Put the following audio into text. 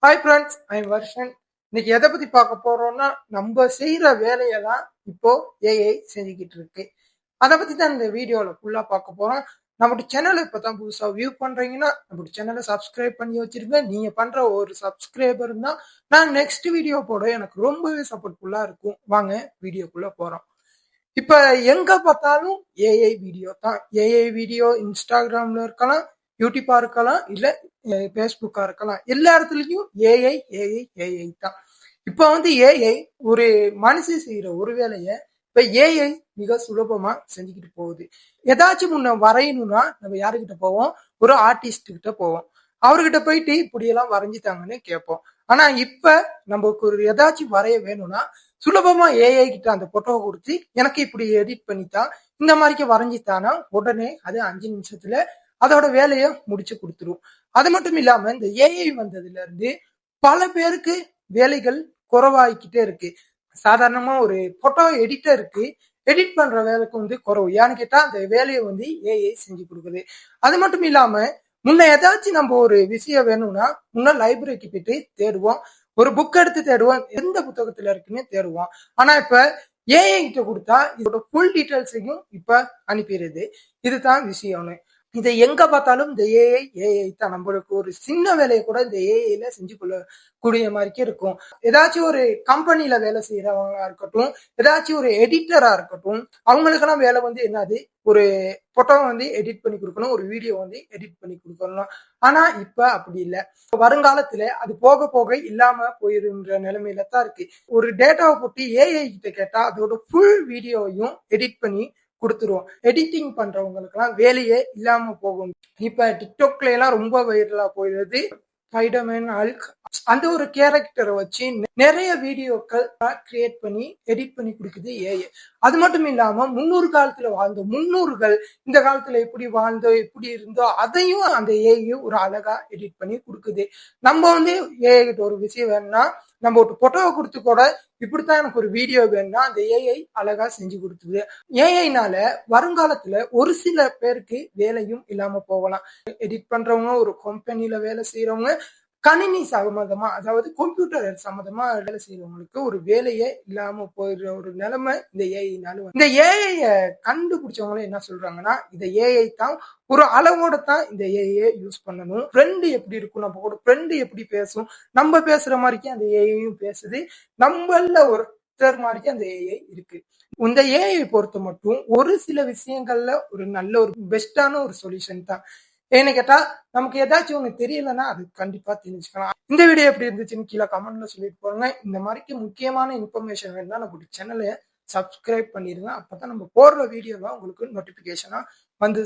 Hi friends, I'm வர்ஷன். இன்னைக்கு எதை பத்தி பார்க்க போறோம்னா, நம்ம செய்யற வேலையெல்லாம் இப்போ ஏஐ செஞ்சுக்கிட்டு இருக்கு. அதை பத்தி தான் இந்த வீடியோல ஃபுல்லா பார்க்க போறோம். நம்மளோட சேனலை இப்பதான் புதுசா வியூ பண்றீங்கன்னா நம்மளோட சேனலை சப்ஸ்கிரைப் பண்ணி வச்சிருங்க. நீங்க பண்ற ஒரு சப்ஸ்கிரைபர் தான் நான் நெக்ஸ்ட் வீடியோ போட எனக்கு ரொம்பவே சப்போர்ட்ஃபுல்லா இருக்கும். வாங்க வீடியோக்குள்ள போறோம். இப்ப எங்க பார்த்தாலும் ஏஐ வீடியோ தான். ஏஐ வீடியோ இன்ஸ்டாகிராம்ல இருக்கலாம், யூடியூப்பா இருக்கலாம், இல்ல பேஸ்புக்கா இருக்கலாம். எல்லா இடத்துலயும் ஏஐ ஏஐ ஏஐ தான். இப்ப வந்து ஏஐ ஒரு மனுஷன் செய்யற ஒரு வேலைய இப்ப ஏஐ மிக சுலபமா செஞ்சுக்கிட்டு போகுது. ஏதாச்சும் முன்ன வரையணும்னா நம்ம யாருக்கிட்ட போவோம்? ஒரு ஆர்டிஸ்ட் கிட்ட போவோம். அவர்கிட்ட போயிட்டு இப்படியெல்லாம் வரைஞ்சிட்டாங்கன்னு கேட்போம். ஆனா இப்ப நமக்கு ஒரு ஏதாச்சும் வரைய வேணும்னா சுலபமா ஏஐ கிட்ட அந்த போட்டோவை கொடுத்து எனக்கு இப்படி எடிட் பண்ணித்தான், இந்த மாதிரிக்கு வரைஞ்சித்தானா உடனே அது 5 நிமிஷத்துல அதோட வேலையை முடிச்சு கொடுத்துரும். அது மட்டும் இல்லாம இந்த ஏஐ வந்ததுல இருந்து பல பேருக்கு வேலைகள் குறைவாகிக்கிட்டே இருக்கு. சாதாரணமா ஒரு போட்டோ எடிட்டருக்கு எடிட் பண்ற வேலைக்கு வந்து குறைவு. ஏன்னு கேட்டா அந்த வேலையை வந்து ஏஐ செஞ்சு கொடுக்குது. அது மட்டும் இல்லாம முன்ன ஏதாச்சும் நம்ம ஒரு விஷயம் வேணும்னா முன்ன லைப்ரரிக்கு போயிட்டு தேடுவோம். ஒரு புக் எடுத்து தேடுவோம், எந்த புத்தகத்துல இருக்குன்னு தேடுவோம். ஆனா இப்ப ஏஐ கிட்ட கொடுத்தா இதோட ஃபுல் டீட்டெயில்ஸையும் இப்ப அனுப்பிடுது. இதுதான் விஷயம்னு. இதை எங்க பார்த்தாலும் இந்த ஏஐ தான். நம்மளுக்கு ஒரு சின்ன வேலையை கூட இந்த ஏஐல செஞ்சு கொள்ளக்கூடிய மாதிரிக்கே இருக்கும். ஏதாச்சும் ஒரு கம்பெனில வேலை செய்யறவங்களா இருக்கட்டும், ஏதாச்சும் ஒரு எடிட்டரா இருக்கட்டும், அவங்களுக்கெல்லாம் வேலை வந்து என்னது, ஒரு போட்டோ வந்து எடிட் பண்ணி கொடுக்கணும், ஒரு வீடியோ வந்து எடிட் பண்ணி கொடுக்கணும். ஆனா இப்ப அப்படி இல்லை. வருங்காலத்துல அது போக போக இல்லாம போயிருன்ற நிலைமையில தான் இருக்கு. ஒரு டேட்டாவை போட்டு ஏஐ கிட்ட கேட்டா அதோட ஃபுல் வீடியோவையும் எடிட் பண்ணி கொடுத்துருவோம். எடிட்டிங் பண்றவங்களுக்கு எல்லாம் வேலையே இல்லாம போகும். இப்ப டிக்டாக்ல எல்லாம் ரொம்ப வைரலா போயிருது ஸ்பைடர்மேன், ஹல்க் அந்த ஒரு கேரக்டரை வச்சு நிறைய வீடியோக்கள் கிரியேட் பண்ணி எடிட் பண்ணி கொடுக்குது ஏஐ. அது மட்டும் இல்லாம முன்னொரு காலத்துல வாழ்ந்த முன்னோர்கள் இந்த காலத்துல எப்படி வாழ்ந்தோ எப்படி இருந்தோ அதையும் அந்த ஏஐ ஒரு அழகா எடிட் பண்ணி கொடுக்குது. நம்ம வந்து ஏஐ கிட்ட ஒரு விஷயம் வேணும்னா நம்ம ஒரு போட்டோவை கொடுத்து கூட இப்படித்தான் எனக்கு ஒரு வீடியோ வேணும்னா அந்த ஏஐ அழகா செஞ்சு கொடுத்துது. ஏஐனால வருங்காலத்துல ஒரு சில பேருக்கு வேலையும் இல்லாம போகலாம். எடிட் பண்றவங்க, ஒரு கம்பெனில வேலை செய்யறவங்க, கணினி சம்பந்தமா அதாவது கம்ப்யூட்டர் சம்பந்தமா வேலை செய்யறவங்களுக்கு ஒரு வேலையே இல்லாம போயிடுற ஒரு நிலைமை இந்த ஏஐனால. இந்த ஏஐ கண்டுபிடிச்சவங்களும் என்ன சொல்றாங்கன்னா, இந்த ஏஐ தான் ஒரு அளவோட தான் இந்த ஏஐ யூஸ் பண்ணணும். ஃப்ரெண்டு எப்படி இருக்கும், நம்ம கூட ஃப்ரெண்டு எப்படி பேசும், நம்ம பேசுற மாதிரிக்கு அந்த ஏஐயும் பேசுது, நம்மள ஒருத்தர் மாதிரிக்கு அந்த ஏஐ இருக்கு. இந்த ஏஐ பொறுத்த மட்டும் ஒரு சில விஷயங்கள்ல ஒரு நல்ல ஒரு பெஸ்டான ஒரு சொல்யூஷன் தான். ஏன்னு கேட்டா நமக்கு ஏதாச்சும் ஒண்ணு தெரியலன்னா அது கண்டிப்பா தெரிஞ்சுக்கலாம். இந்த வீடியோ எப்படி இருந்துச்சுன்னு கீழே கமெண்ட்ல சொல்லிட்டு போங்க. இந்த மாதிரிக்கு முக்கியமான இன்ஃபர்மேஷன் வேணும்னா நம்மளுடைய சேனலை சப்ஸ்கிரைப் பண்ணிருங்க. அப்பதான் நம்ம போடுற வீடியோவா உங்களுக்கு நோட்டிபிகேஷனா வந்து